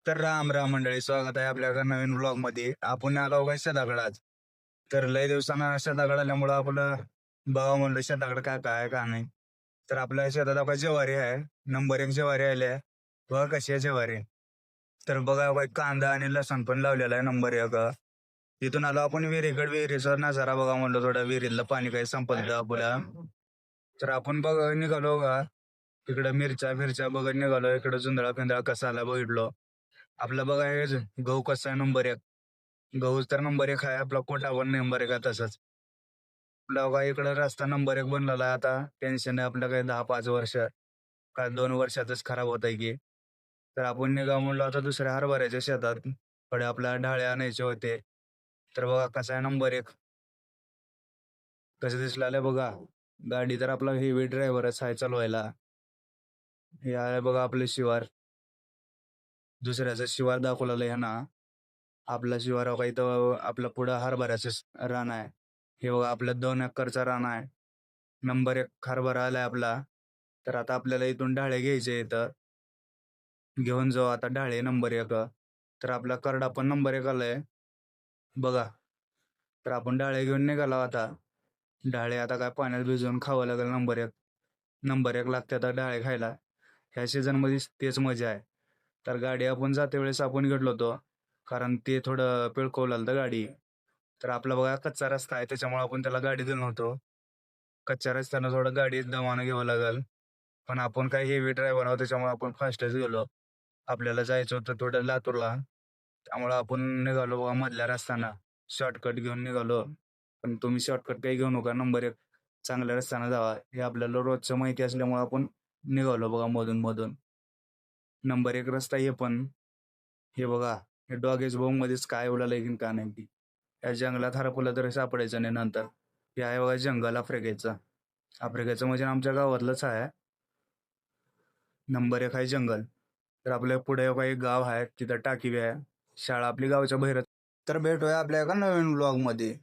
तर राम राम मंडळी, स्वागत आहे आपल्या एका नवीन ब्लॉग मध्ये. आपण आलो बघा शेताकडे आज. तर लय दिवसानं शेताकडे आल्यामुळं आपलं बघा म्हणलं शेताकडे काय काय आहे, का नाही. तर आपल्या शेतात बघा ज्वारी आहे. नंबर एक ज्वारी आली आहे. बघा कशी आहे ज्वारी. तर बघा बघा कांदा आणि लसूण पण लावलेला आहे नंबर एक. तिथून आलो आपण विहिरीकडे. विहिरीचा नजारा बघा म्हणलं, थोडा विहिरीतलं पाणी काही संपलं आपल्या. तर आपण बघा निघालो का इकडं मिरच्या मिरच्या बघत निघालो. इकडं जुंधळा पिंधळा कसा आला बघितलो. आपलं बघा हे गहू कसा आहे नंबर एक. गहू तर नंबर एक आहे. आपला कोटा पण नंबर एक आहे तसंच. आपला बघा इकडं रस्ता नंबर एक बनलेला आहे आता. टेन्शन आहे आपलं काही 10-5 वर्ष काय 2 वर्षातच खराब होत आहे की. तर आपण निघा म्हणलो आता दुसऱ्या हरभऱ्याच्या शेतात. कडे आपल्याला ढाळे आणायचे होते. तर बघा कसा आहे नंबर एक. कसं दिसलं बघा. गाडी तर आपला हेवी ड्रायव्हरच आहे चालवायला. हे आहे बघा आपले शिवार. दुसऱ्याचं शिवार दाखवलेलं आहे ना. आपला शिवार बघा इथं आपलं पुढं हरभऱ्याचं रान आहे. हे बघा आपलं 2 एकरचा रान आहे. नंबर एक हरभरा आलाय आपला. तर आता आपल्याला इथून ढाळे घ्यायचे इथं. घेऊन जाऊ आता ढाळे नंबर एक. तर आपला करडा पण नंबर एक आलाय बघा. तर आपण ढाळे घेऊन निघालो आता. ढाळे आता काय पाण्यात भिजवून खावं लागेल नंबर एक. नंबर एक लागते आता ढाळे खायला. ह्या सीझनमध्ये तेच मजा आहे. तर गाडी आपण जाते वेळेस आपण घेतलो होतो. कारण ते थोडं पिळकवलं होतं गाडी. तर आपला बघा कच्चा रस्ता आहे, त्याच्यामुळे आपण त्याला गाडी दिलो नव्हतो. कच्च्या रस्त्यानं थोडं गाडी दमानं घ्यावं लागेल. पण आपण काही हेवी ड्रायव्हर आहोत, त्याच्यामुळे आपण फास्टच गेलो. आपल्याला जायचं होतं थोडं लातूरला. त्यामुळं आपण निघालो बघा मधल्या रस्त्यानं. शॉर्टकट घेऊन निघालो. पण तुम्ही शॉर्टकट काही घेऊ नका. नंबर एक चांगल्या रस्त्यानं जावा. हे आपल्याला रोजचं माहिती असल्यामुळे आपण निघालो बघा मधून. नंबर एक रस्ता हे पण. हे बघा, हे डॉगेज बॉम्ब मध्येच काय उडालंय की का नाही ती. या जंगलात हरपलं तरी सापडायचं नाही नंतर. हे आहे बघा जंगल आफ्रिकेचं. आफ्रिकेचं म्हणजे आमच्या गावातलंच आहे. नंबर एक आहे जंगल. तर आपल्या पुढे बघा एक गाव आहे, तिथं टाकी बी आहे. शाळा आपली गावच्या बाहेरच. तर भेटूया आपल्या एका नवीन ब्लॉग मध्ये.